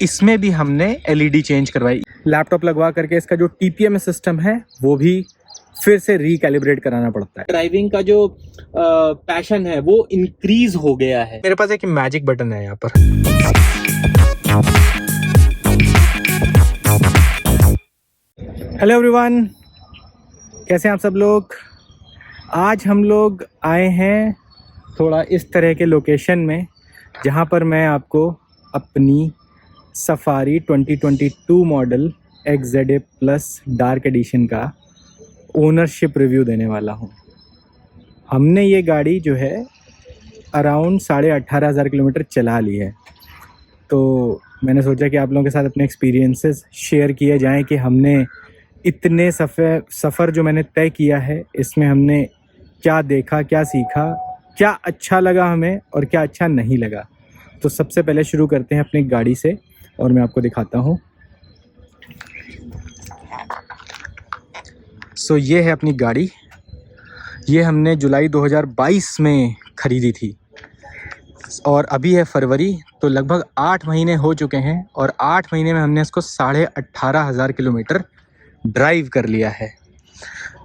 इसमें भी हमने एलईडी चेंज करवाई। लैपटॉप लगवा करके इसका जो टीपीएम सिस्टम है वो भी फिर से रिकैलिब्रेट कराना पड़ता है। ड्राइविंग का जो पैशन है वो इंक्रीज हो गया है। मेरे पास एक मैजिक बटन है यहाँ पर। हेलो एवरीवन, कैसे हैं आप सब लोग। आज हम लोग आए हैं थोड़ा इस तरह के लोकेशन में जहाँ पर मैं आपको अपनी safari 2022 model XZA plus dark edition का ओनरशिप रिव्यू देने वाला हूँ। हमने ये गाड़ी जो है अराउंड 18,500 किलोमीटर चला ली है, तो मैंने सोचा कि आप लोगों के साथ अपने एक्सपीरियंसेस शेयर किए जाएं कि हमने इतने सफ़र जो मैंने तय किया है इसमें हमने क्या देखा, क्या सीखा, क्या अच्छा लगा हमें और क्या अच्छा नहीं लगा। तो सबसे पहले शुरू करते हैं अपनी गाड़ी से और मैं आपको दिखाता हूँ। सो ये है अपनी गाड़ी। ये हमने जुलाई 2022 में ख़रीदी थी और अभी है फरवरी, तो लगभग 8 महीने हो चुके हैं और 8 महीने में हमने इसको 18,500 किलोमीटर ड्राइव कर लिया है।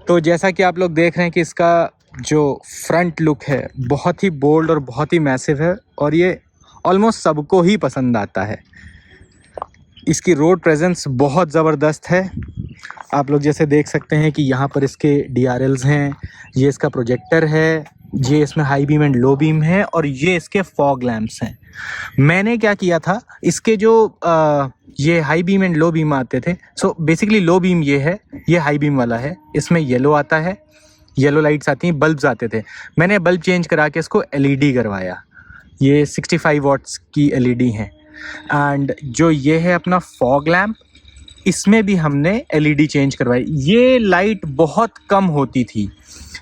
तो जैसा कि आप लोग देख रहे हैं कि इसका जो फ्रंट लुक है बहुत ही बोल्ड और बहुत ही मैसिव है और ये ऑलमोस्ट सबको ही पसंद आता है। इसकी रोड प्रेजेंस बहुत ज़बरदस्त है। आप लोग जैसे देख सकते हैं कि यहाँ पर इसके DRLs हैं, ये इसका प्रोजेक्टर है, ये इसमें high beam and low beam है और ये इसके फॉग लैंप्स हैं। मैंने क्या किया था, इसके जो ये high beam and low beam आते थे, सो बेसिकली लो बीम ये है, ये हाई बीम वाला है, इसमें येलो आता है, येलो लाइट्स आती हैं, बल्ब्स आते थे। मैंने बल्ब चेंज करा के इसको LED करवाया। ये 65 वाट्स की LED हैं। एंड जो ये है अपना फॉग लैम्प, इसमें भी हमने LED चेंज करवाई। ये लाइट बहुत कम होती थी,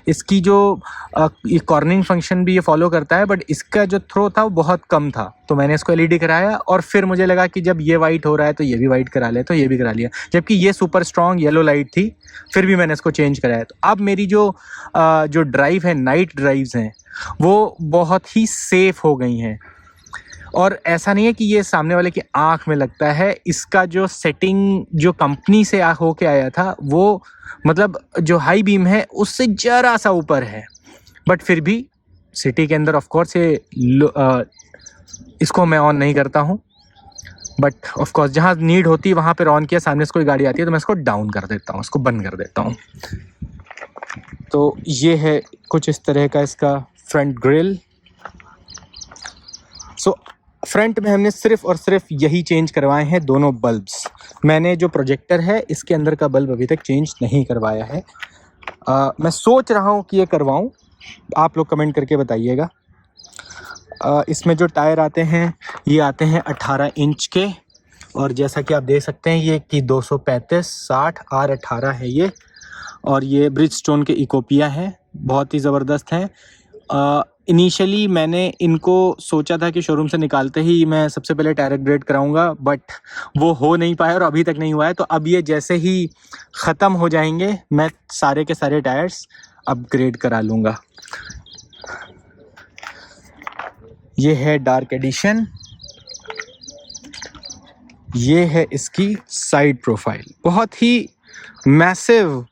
इसकी जो ये कॉर्निंग फंक्शन भी ये फॉलो करता है, बट इसका जो थ्रो था वो बहुत कम था, तो मैंने इसको LED कराया और फिर मुझे लगा कि जब ये वाइट हो रहा है तो ये भी वाइट करा ले, तो ये भी करा लिया। जबकि ये सुपर स्ट्रॉन्ग येलो लाइट थी, फिर भी मैंने इसको चेंज कराया। तो अब मेरी जो ड्राइव है, नाइट ड्राइव्स हैं, वो बहुत ही सेफ़ हो गई हैं। और ऐसा नहीं है कि ये सामने वाले की आँख में लगता है, इसका जो सेटिंग जो कंपनी से होके आया था वो मतलब जो हाई बीम है उससे ज़रा सा ऊपर है, बट फिर भी सिटी के अंदर ऑफ कोर्स ये इसको मैं ऑन नहीं करता हूँ, बट ऑफ कोर्स जहाँ नीड होती है वहाँ पर ऑन किया। सामने से कोई गाड़ी आती है तो मैं इसको डाउन कर देता हूँ, इसको बंद कर देता हूँ। तो ये है कुछ इस तरह का इसका फ्रंट ग्रिल। सो फ्रंट में हमने सिर्फ और सिर्फ यही चेंज करवाए हैं, दोनों बल्ब्स। मैंने जो प्रोजेक्टर है इसके अंदर का बल्ब अभी तक चेंज नहीं करवाया है। मैं सोच रहा हूँ कि ये करवाऊँ, आप लोग कमेंट करके बताइएगा। इसमें जो टायर आते हैं ये आते हैं 18 इंच के, और जैसा कि आप देख सकते हैं ये कि 235/60 R18 है ये, और ये ब्रिजस्टोन के इकोपिया हैं, बहुत ही ज़बरदस्त हैं। इनिशियली मैंने इनको सोचा था कि शोरूम से निकालते ही मैं सबसे पहले टायर अपग्रेड कराऊंगा, बट वो हो नहीं पाया और अभी तक नहीं हुआ है। तो अब ये जैसे ही ख़त्म हो जाएंगे मैं सारे के सारे टायर्स अपग्रेड करा लूँगा। ये है डार्क एडिशन, ये है इसकी साइड प्रोफाइल, बहुत ही मैसिव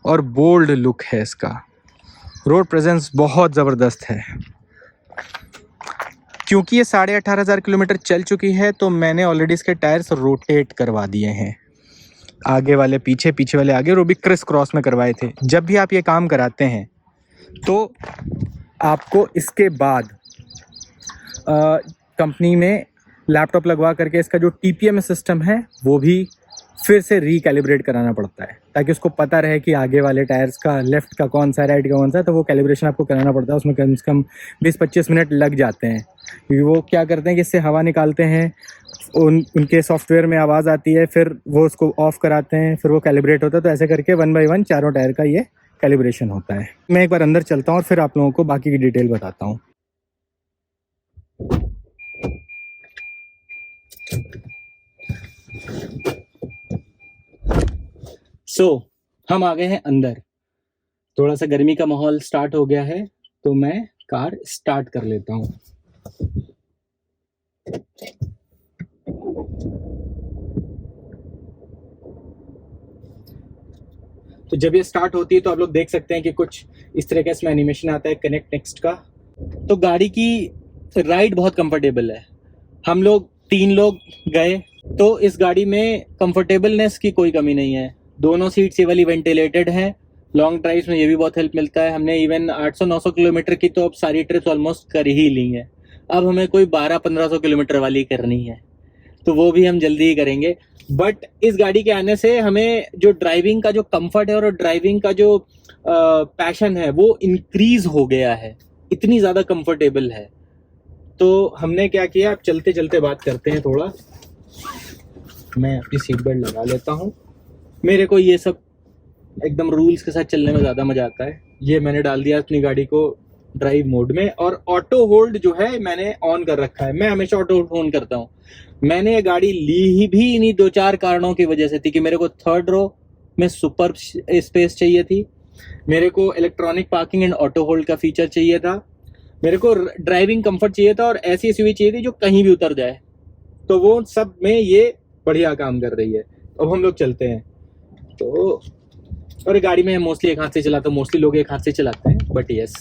और बोल्ड लुक है इसका। रोड प्रेजेंस बहुत ज़बरदस्त है। क्योंकि ये 18,500 किलोमीटर चल चुकी है तो मैंने ऑलरेडी इसके टायर्स रोटेट करवा दिए हैं, आगे वाले पीछे, पीछे वाले आगे, और वो भी क्रिस क्रॉस में करवाए थे। जब भी आप ये काम कराते हैं तो आपको इसके बाद कंपनी में लैपटॉप लगवा करके इसका जो TPM सिस्टम है वो भी फिर से रिकैलिब्रेट कराना पड़ता है, ताकि उसको पता रहे कि आगे वाले टायर्स का लेफ़्ट का कौन सा है, राइट का कौन सा है। तो वो कैलिब्रेशन आपको कराना पड़ता है, उसमें कम से कम 20-25 मिनट लग जाते हैं। क्योंकि वो क्या करते हैं कि इससे हवा निकालते हैं, उनके सॉफ्टवेयर में आवाज़ आती है, फिर वो उसको ऑफ़ कराते हैं, फिर वो कैलिब्रेट होता है। तो ऐसे करके 1 बाय 1 चारों टायर का ये कैलिब्रेशन होता है। मैं एक बार अंदर चलता हूँ और फिर आप लोगों को बाकी की डिटेल बताता हूँ। हम आ गए हैं अंदर। थोड़ा सा गर्मी का माहौल स्टार्ट हो गया है तो मैं कार स्टार्ट कर लेता हूँ। जब ये स्टार्ट होती है तो आप लोग देख सकते हैं कि कुछ इस तरह का इसमें एनिमेशन आता है कनेक्ट नेक्स्ट का। तो गाड़ी की राइड बहुत कंफर्टेबल है। हम लोग 3 लोग गए तो इस गाड़ी में कंफर्टेबलनेस की कोई कमी नहीं है। दोनों सीट्स ये वाली वेंटिलेटेड हैं। लॉन्ग ड्राइव्स में ये भी बहुत हेल्प मिलता है। हमने इवन 800-900 किलोमीटर की तो अब सारी ट्रिप्स ऑलमोस्ट कर ही ली हैं। अब हमें कोई 1200-1500 किलोमीटर वाली करनी है, तो वो भी हम जल्दी ही करेंगे। बट इस गाड़ी के आने से हमें जो ड्राइविंग का जो कंफर्ट है और ड्राइविंग का जो पैशन है वो इंक्रीज हो गया है। इतनी ज़्यादा कंफर्टेबल है। तो हमने क्या किया, अब चलते चलते बात करते हैं थोड़ा। मैं अपनी सीट बेल्ट लगा लेता हूँ। मेरे को ये सब एकदम रूल्स के साथ चलने में ज़्यादा मज़ा आता है। ये मैंने डाल दिया अपनी गाड़ी को ड्राइव मोड में, और ऑटो होल्ड जो है मैंने ऑन कर रखा है। मैं हमेशा ऑटो होल्ड ऑन करता हूँ। मैंने ये गाड़ी ली ही भी इन्हीं 2-4 कारणों की वजह से थी कि मेरे को 3rd रो में सुपर स्पेस चाहिए थी, मेरे को electronic parking and auto hold का फीचर चाहिए था, मेरे को ड्राइविंग कंफर्ट चाहिए था, और ऐसी एसयूवी चाहिए थी जो कहीं भी उतर जाए। तो वो सब में ये बढ़िया काम कर रही है। अब हम लोग चलते हैं। तो और गाड़ी में मोस्टली एक हाथ से चलाता हूँ, मोस्टली लोग एक हाथ से चलाते हैं, बट यस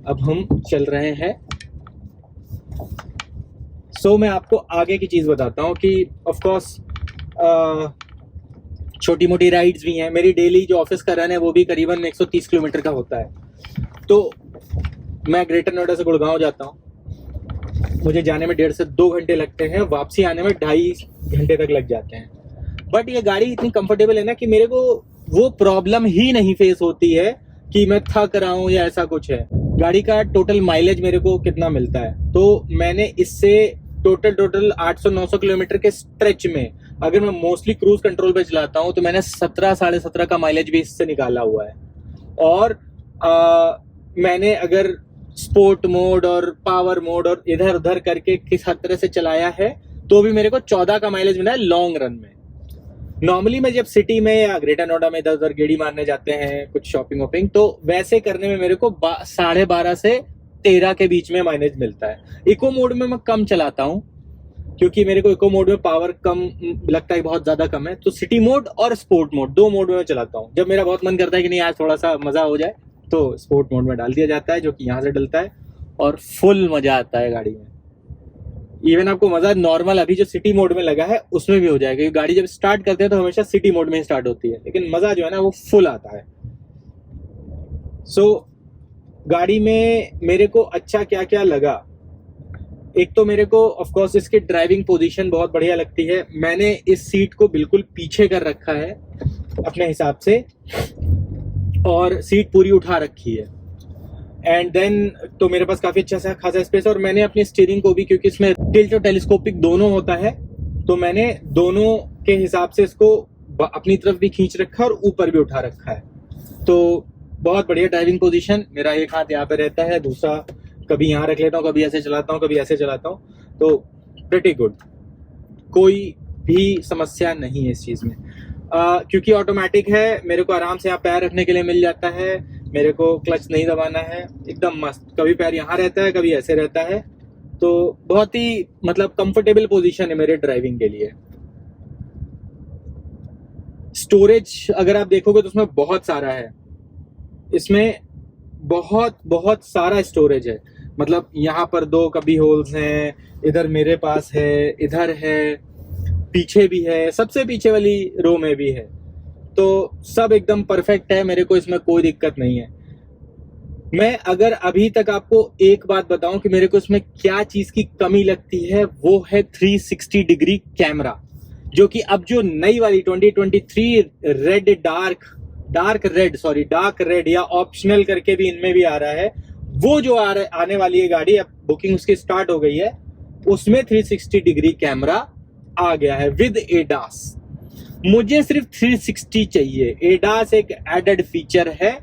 अब हम चल रहे हैं। सो मैं आपको आगे की चीज़ बताता हूँ कि ऑफ कोर्स छोटी मोटी राइड्स भी हैं। मेरी डेली जो ऑफिस का रन है वो भी करीबन 130 किलोमीटर का होता है। तो मैं ग्रेटर नोएडा से गुड़गांव जाता हूँ। मुझे जाने में 1.5 से 2 घंटे लगते हैं, वापसी आने में 2.5 घंटे तक लग जाते हैं। बट ये गाड़ी इतनी कंफर्टेबल है ना कि मेरे को वो प्रॉब्लम ही नहीं फेस होती है कि मैं थक रहा हूँ या ऐसा कुछ है। गाड़ी का टोटल माइलेज मेरे को कितना मिलता है, तो मैंने इससे टोटल 800-900 किलोमीटर के स्ट्रेच में, अगर मैं मोस्टली क्रूज कंट्रोल पे चलाता हूँ, तो मैंने 17-17.5 का माइलेज भी इससे निकाला हुआ है। और मैंने अगर स्पोर्ट मोड और पावर मोड और इधर उधर करके किस हद तरह से चलाया है, तो भी मेरे को 14 का माइलेज मिला है लॉन्ग रन में। नॉर्मली मैं जब सिटी में या ग्रेटर नोएडा में इधर उधर गेड़ी मारने जाते हैं, कुछ शॉपिंग वॉपिंग, तो वैसे करने में मेरे को 12.5 से 13 के बीच में माइलेज मिलता है। इको मोड में मैं कम चलाता हूँ क्योंकि मेरे को इको मोड में पावर कम लगता है, बहुत ज्यादा कम है। तो सिटी मोड और स्पोर्ट मोड 2 मोड में मैं चलाता हूँ। जब मेरा बहुत मन करता है कि नहीं आज थोड़ा सा मजा हो जाए, तो स्पोर्ट मोड में डाल दिया जाता है, जो कि यहाँ से डलता है, और फुल मजा आता है गाड़ी में। इवन आपको मजा नॉर्मल अभी जो सिटी मोड में लगा है उसमें भी हो जाएगा, क्योंकि गाड़ी जब स्टार्ट करते हैं तो हमेशा सिटी मोड में ही स्टार्ट होती है, लेकिन मजा जो है ना वो फुल आता है। सो गाड़ी में मेरे को अच्छा क्या क्या लगा, एक तो मेरे को ऑफ कोर्स इसकी ड्राइविंग पोजीशन बहुत बढ़िया लगती है। मैंने इस सीट को बिल्कुल पीछे कर रखा है अपने हिसाब से, और सीट पूरी उठा रखी है। एंड देन तो मेरे पास काफी अच्छा सा खासा स्पेस, और मैंने अपनी स्टीयरिंग को भी, क्योंकि इसमें टिल्ट और टेलीस्कोपिक दोनों होता है, तो मैंने दोनों के हिसाब से इसको अपनी तरफ भी खींच रखा है और ऊपर भी उठा रखा है। तो बहुत बढ़िया ड्राइविंग पोजीशन। मेरा एक हाथ यहाँ पे रहता है, दूसरा कभी यहाँ रख लेता हूँ, कभी ऐसे चलाता हूँ, कभी ऐसे चलाता हूँ, तो प्रिटी गुड, कोई भी समस्या नहीं है इस चीज में। क्योंकि ऑटोमेटिक है, मेरे को आराम से यहाँ पैर रखने के लिए मिल जाता है, मेरे को क्लच नहीं दबाना है, एकदम मस्त। कभी पैर यहाँ रहता है, कभी ऐसे रहता है, तो बहुत ही मतलब कंफर्टेबल पोजीशन है मेरे ड्राइविंग के लिए। स्टोरेज अगर आप देखोगे तो उसमें बहुत सारा है, इसमें बहुत बहुत सारा स्टोरेज है। मतलब यहाँ पर 2 कभी होल्स हैं, इधर मेरे पास है, इधर है, पीछे भी है, सबसे पीछे वाली रो में भी है, तो सब एकदम परफेक्ट है। मेरे को इसमें कोई दिक्कत नहीं है। मैं अगर अभी तक आपको एक बात बताऊं कि मेरे को इसमें क्या चीज की कमी लगती है, वो है 360 डिग्री कैमरा, जो कि अब जो नई वाली 2023 डार्क रेड या ऑप्शनल करके भी इनमें भी आ रहा है, वो जो आने वाली है गाड़ी, अब बुकिंग उसकी स्टार्ट हो गई है, उसमें 360 डिग्री कैमरा आ गया है विद एडास। मुझे सिर्फ 360 चाहिए, एडास एक एडेड फीचर है,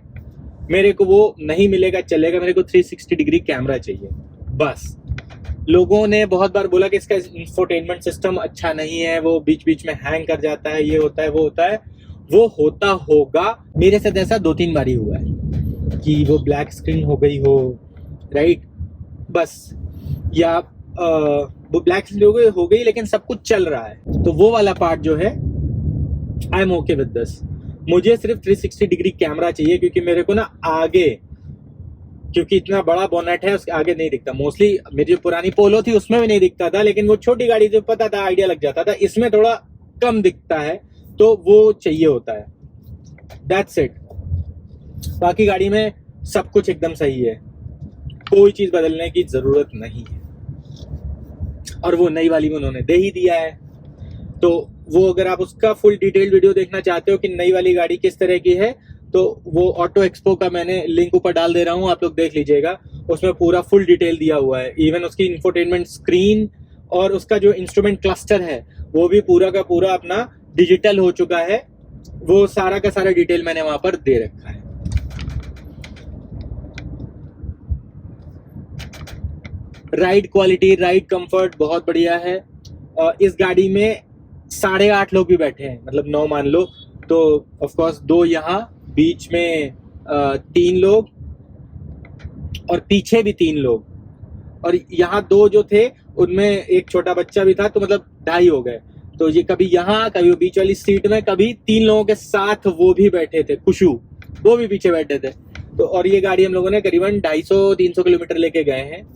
मेरे को वो नहीं मिलेगा चलेगा, मेरे को 360 डिग्री कैमरा चाहिए बस। लोगों ने बहुत बार बोला कि इसका इंफोटेनमेंट सिस्टम अच्छा नहीं है, वो बीच बीच में हैंग कर जाता है, ये होता है वो होता है, वो होता होगा। मेरे साथ ऐसा 2-3 बार ही हुआ है कि वो ब्लैक स्क्रीन हो गई हो, राइट, बस, या वो ब्लैक स्क्रीन हो गई लेकिन सब कुछ चल रहा है, तो वो वाला पार्ट जो है I am okay with this. मुझे सिर्फ 360 डिग्री कैमरा चाहिए, क्योंकि मेरे को ना आगे, क्योंकि इतना बड़ा बोनेट है उसके आगे नहीं दिखता। मोस्टली मेरी जो पुरानी पोलो थी उसमें भी नहीं दिखता था, लेकिन वो छोटी गाड़ी जो पता था, आइडिया लग जाता था। इसमें थोड़ा कम दिखता है, तो वो चाहिए होता है। That's it. बाकी गाड़ी में सब कुछ एकदम सही है, कोई चीज बदलने की जरूरत नहीं है, और वो नई वाली में उन्होंने दे ही दिया है। तो वो अगर आप उसका फुल डिटेल वीडियो देखना चाहते हो कि नई वाली गाड़ी किस तरह की है, तो वो ऑटो एक्सपो का मैंने लिंक ऊपर डाल दे रहा हूँ, आप लोग देख लीजिएगा। उसमें पूरा फुल डिटेल दिया हुआ है। इवन उसकी इंफोटेनमेंट स्क्रीन और उसका जो इंस्ट्रूमेंट क्लस्टर है वो भी पूरा का पूरा अपना डिजिटल हो चुका है। वो सारा का सारा डिटेल मैंने वहां पर दे रखा है। राइड क्वालिटी, राइड कंफर्ट बहुत बढ़िया है। इस गाड़ी में 8.5 लोग भी बैठे हैं, मतलब 9 मान लो, तो ऑफ कोर्स 2 यहाँ, बीच में 3 लोग और पीछे भी 3 लोग, और यहाँ 2 जो थे उनमें एक छोटा बच्चा भी था, तो मतलब 2.5 हो गए। तो ये कभी यहाँ, कभी बीच वाली सीट में, कभी 3 लोगों के साथ वो भी बैठे थे, खुशू वो भी पीछे बैठे थे। तो और ये गाड़ी हम लोगों ने करीबन 250-300 किलोमीटर लेके गए हैं,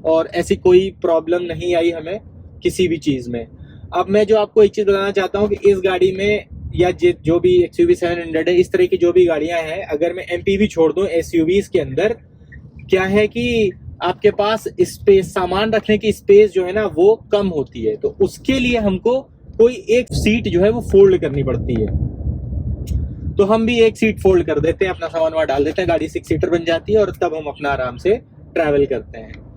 और ऐसी कोई प्रॉब्लम नहीं आई हमें किसी भी चीज में। अब मैं जो आपको एक चीज बताना चाहता हूँ कि इस गाड़ी में, या जो भी XUV 700 है, इस तरह की जो भी गाड़ियां हैं, अगर मैं MPV छोड़ दूं, SUVs के अंदर क्या है कि आपके पास स्पेस, सामान रखने की स्पेस जो है ना वो कम होती है। तो उसके लिए हमको कोई एक सीट जो है वो फोल्ड करनी पड़ती है। तो हम भी एक सीट फोल्ड कर देते हैं, अपना सामान वहां डाल देते हैं, गाड़ी 6 सीटर बन जाती है, और तब हम अपना आराम से ट्रैवल करते हैं।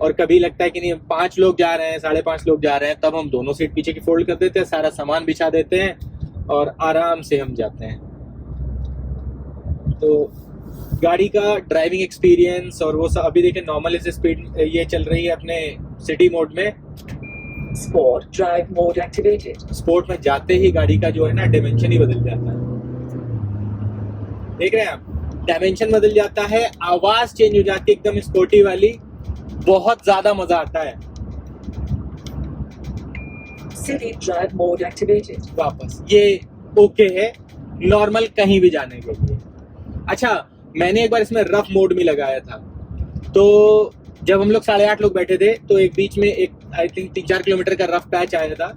और कभी लगता है कि नहीं 5 लोग जा रहे हैं, 5.5 लोग जा रहे हैं, तब हम दोनों सीट पीछे की फोल्ड कर देते हैं, सारा सामान बिछा देते हैं और आराम से हम जाते हैं। तो गाड़ी का ड्राइविंग एक्सपीरियंस और वो सब, अभी देखिए नॉर्मल इस स्पीड ये चल रही है अपने सिटी मोड में। Sport drive mode activated. Sport में जाते ही गाड़ी का जो है ना डायमेंशन ही बदल जाता है, देख रहे हैं आप, डायमेंशन बदल जाता है, आवाज चेंज हो जाती है एकदम स्पोर्टी वाली, बहुत ज्यादा मजा आता है। City drive mode activated. वापस ये ओके है नॉर्मल कहीं भी जाने के लिए। अच्छा, मैंने एक बार इसमें रफ मोड में लगाया था, तो जब हम लोग 8.5 लोग बैठे थे, तो एक बीच में एक आई थिंक 3-4 किलोमीटर का रफ पैच आया था,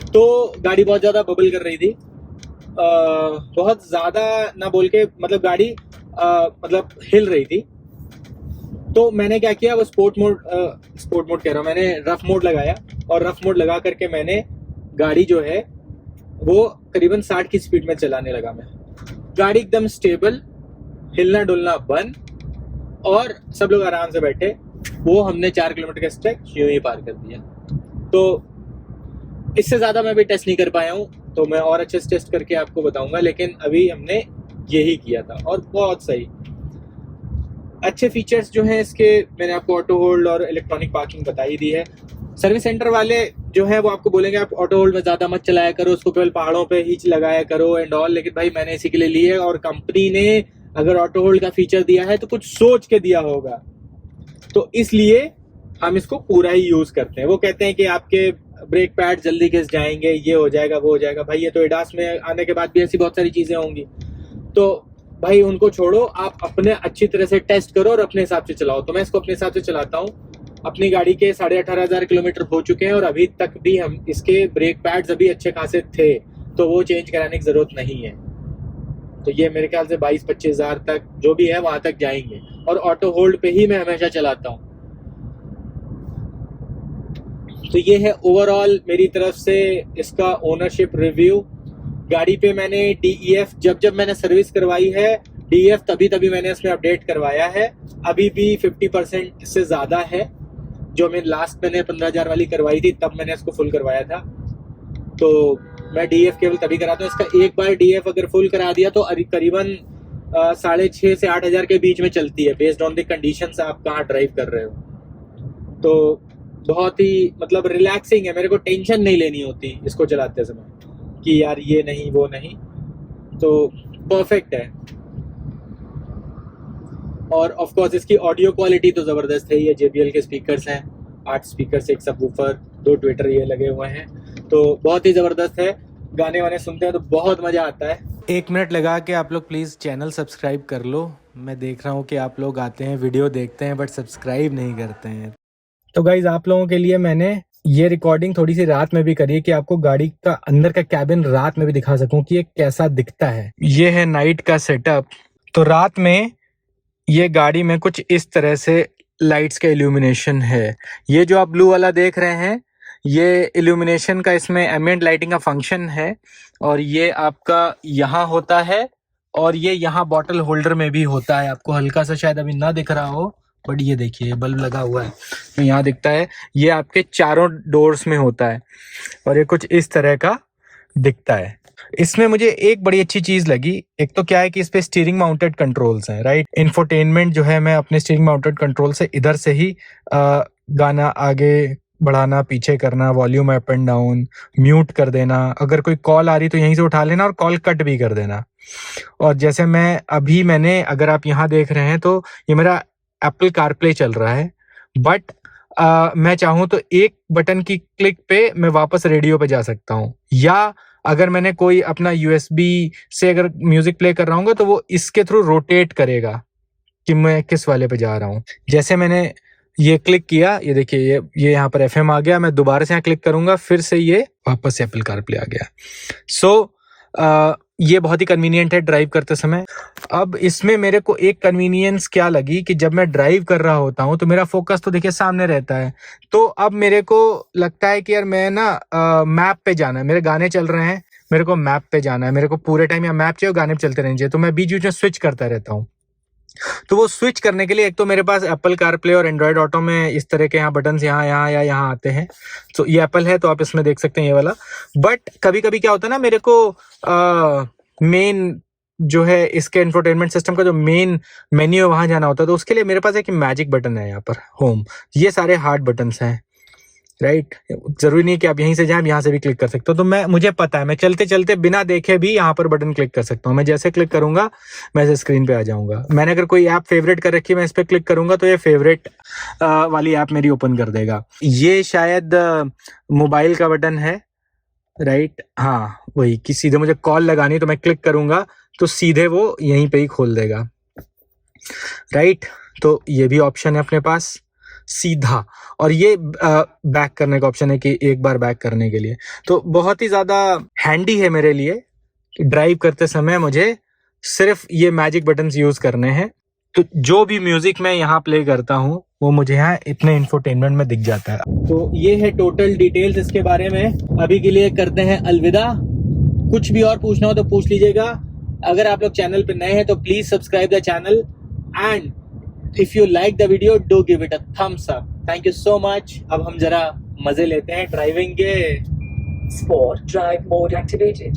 तो गाड़ी बहुत ज्यादा बबल कर रही थी। बहुत ज्यादा ना बोल के, मतलब गाड़ी मतलब हिल रही थी। तो मैंने क्या किया, वो स्पोर्ट मोड कह रहा हूँ, मैंने रफ मोड लगाया, और रफ मोड लगा करके मैंने गाड़ी जो है वो करीबन 60 की स्पीड में चलाने लगा मैं। गाड़ी एकदम स्टेबल, हिलना डुलना बंद, और सब लोग आराम से बैठे। वो हमने 4 किलोमीटर का स्ट्रेच यूं ही पार कर दिया। तो इससे ज्यादा मैं भी टेस्ट नहीं कर पाया हूँ, तो मैं और अच्छे से टेस्ट करके आपको बताऊंगा, लेकिन अभी हमने यही किया था और बहुत सही। अच्छे फीचर्स जो हैं इसके, मैंने आपको ऑटो होल्ड और इलेक्ट्रॉनिक पार्किंग बता ही दी है। सर्विस सेंटर वाले जो है वो आपको बोलेंगे आप ऑटो होल्ड में ज्यादा मत चलाया करो, उसको केवल पहाड़ों पे ही लगाया करो एंड ऑल, लेकिन भाई मैंने इसी के लिए ली है, और कंपनी ने अगर ऑटो होल्ड का फीचर दिया है तो कुछ सोच के दिया होगा, तो इसलिए हम इसको पूरा ही यूज करते हैं। वो कहते हैं कि आपके ब्रेक पैड जल्दी घिस जाएंगे, ये हो जाएगा, वो हो जाएगा। भाई ये तो एडास में आने के बाद भी ऐसी बहुत सारी चीजें होंगी, तो भाई उनको छोड़ो, आप अपने अच्छी तरह से टेस्ट करो और अपने हिसाब से चलाओ। तो मैं इसको अपने हिसाब से चलाता हूँ। अपनी गाड़ी के 18,500 किलोमीटर हो चुके हैं, और अभी तक भी हम इसके ब्रेक पैड्स अभी अच्छे खासे थे, तो वो चेंज कराने की जरूरत नहीं है। तो ये मेरे ख्याल से 22-25 हज़ार तक जो भी है वहां तक जाएंगे, और ऑटो होल्ड पे ही मैं हमेशा चलाता हूँ। तो ये है ओवरऑल मेरी तरफ से इसका ओनरशिप रिव्यू। गाड़ी पे मैंने DEF जब मैंने सर्विस करवाई है, DEF तभी मैंने इसमें अपडेट करवाया है। अभी भी 50% से ज्यादा है, जो मैं लास्ट मैंने 15,000 वाली करवाई थी तब मैंने इसको फुल करवाया था। तो मैं DEF केवल तभी कराता हूँ। इसका एक बार DEF अगर फुल करा दिया तो करीबन 6,500 से 8,000 के बीच में चलती है, बेस्ड ऑन द कंडीशंस आप कहाँ ड्राइव कर रहे हो। तो बहुत ही मतलब रिलैक्सिंग है, मेरे को टेंशन नहीं लेनी होती इसको चलाते समय कि यार ये नहीं वो नहीं, तो परफेक्ट है। और ऑफ कोर्स इसकी ऑडियो क्वालिटी तो ज़बरदस्त है। ये JBL के स्पीकर्स हैं, 8 स्पीकर, एक सबवूफर, 2 ट्विटर ये लगे हुए हैं, तो बहुत ही ज़बरदस्त है। गाने वाने सुनते हैं तो बहुत मज़ा आता है। 1 मिनट लगा के आप लोग प्लीज़ चैनल सब्सक्राइब कर लो। मैं देख रहा हूँ कि आप लोग आते हैं, वीडियो देखते हैं, बट सब्सक्राइब नहीं करते हैं। तो गाइज़, आप लोगों के लिए मैंने ये रिकॉर्डिंग थोड़ी सी रात में भी करी है कि आपको गाड़ी का अंदर का कैबिन रात में भी दिखा सकूं कि ये कैसा दिखता है। ये है नाइट का सेटअप। तो रात में ये गाड़ी में कुछ इस तरह से लाइट्स का इल्यूमिनेशन है। ये जो आप ब्लू वाला देख रहे हैं, ये इल्यूमिनेशन का, इसमें एम्बिएंट लाइटिंग का फंक्शन है। और ये आपका यहाँ होता है, और ये यहाँ बॉटल होल्डर में भी होता है। आपको हल्का सा शायद अभी ना दिख रहा हो, बट ये देखिए बल्ब लगा हुआ है तो यहाँ दिखता है। ये आपके चारों डोर्स में होता है और ये कुछ इस तरह का दिखता है। इसमें मुझे एक बड़ी अच्छी चीज लगी, एक तो क्या है कि इस पे स्टीयरिंग माउंटेड कंट्रोल्स हैं, राइट। इंफोटेनमेंट जो है, मैं अपने स्टीयरिंग माउंटेड कंट्रोल से इधर से ही गाना आगे बढ़ाना, पीछे करना, volume up and down, mute कर देना, अगर कोई कॉल आ रही तो यहीं से उठा लेना और कॉल कट भी कर देना। और जैसे मैंने अगर आप यहाँ देख रहे हैं तो ये मेरा एप्पल कारप्ले चल रहा है, बट मैं चाहूँ तो एक बटन की क्लिक पे मैं वापस रेडियो पे जा सकता हूँ, या अगर मैंने कोई अपना यूएसबी से अगर म्यूजिक प्ले कर रहा हूँ तो वो इसके थ्रू रोटेट करेगा कि मैं किस वाले पे जा रहा हूँ। जैसे मैंने ये क्लिक किया, ये देखिए ये यहाँ पर एफएम आ गया। मैं दोबारा से यहाँ क्लिक करूंगा, फिर से ये वापस से एप्पल कारप्ले आ गया। सो ये बहुत ही कन्वीनियंट है ड्राइव करते समय। अब इसमें मेरे को एक कन्वीनियंस क्या लगी कि जब मैं ड्राइव कर रहा होता हूँ तो मेरा फोकस तो देखिए सामने रहता है। तो अब मेरे को लगता है कि यार मैं ना मैप पे जाना है, मेरे गाने चल रहे हैं, मेरे को मैप पे जाना है, मेरे को पूरे टाइम या मैप चाहिए, गाने पे चलते रहने चाहिए। तो मैं बीच बीच में स्विच करता रहता हूँ। तो वो स्विच करने के लिए एक तो मेरे पास एप्पल कारप्ले और एंड्रॉयड ऑटो में इस तरह के यहाँ बटन्स यहाँ या यहाँ आते हैं। तो ये एप्पल है तो आप इसमें देख सकते हैं ये वाला। बट कभी कभी क्या होता है ना, मेरे को मेन जो है इसके इंफोटेनमेंट सिस्टम का जो मेन मेन्यू है वहां जाना होता है। तो उसके लिए मेरे पास एक मैजिक बटन है यहाँ पर, होम। ये सारे हार्ड बटन्स हैं, राइट। जरूरी नहीं कि आप यहीं से जाएं, यहाँ से भी क्लिक कर सकते हो। तो मुझे पता है, मैं चलते चलते बिना देखे भी यहाँ पर बटन क्लिक कर सकता हूँ। मैं जैसे क्लिक करूंगा मैं ऐसे स्क्रीन पे आ जाऊंगा। मैंने अगर कोई ऐप फेवरेट कर रखी है, मैं इस पर क्लिक करूंगा तो ये फेवरेट वाली ऐप मेरी ओपन कर देगा। ये शायद मोबाइल का बटन है, राइट। हाँ वही, कि सीधे मुझे कॉल लगानी तो मैं क्लिक करूंगा तो सीधे वो यहीं पे ही खोल देगा, राइट। तो ये भी ऑप्शन है अपने पास सीधा। और ये बैक करने का ऑप्शन है कि एक बार बैक करने के लिए। तो बहुत ही ज्यादा हैंडी है मेरे लिए। ड्राइव करते समय मुझे सिर्फ ये मैजिक बटन्स यूज करने हैं। तो जो भी म्यूजिक मैं यहाँ प्ले करता हूँ वो मुझे यहाँ इतने इंफोटेनमेंट में दिख जाता है। तो ये है टोटल डिटेल्स इसके बारे में। अभी के लिए करते हैं अलविदा। कुछ भी और पूछना हो तो पूछ लीजिएगा। अगर आप लोग चैनल पे नए हैं तो please subscribe the channel, and if you like the video do give it a thumbs up. Thank you so much. अब हम जरा मजे लेते हैं ड्राइविंग के। Sport drive mode activated.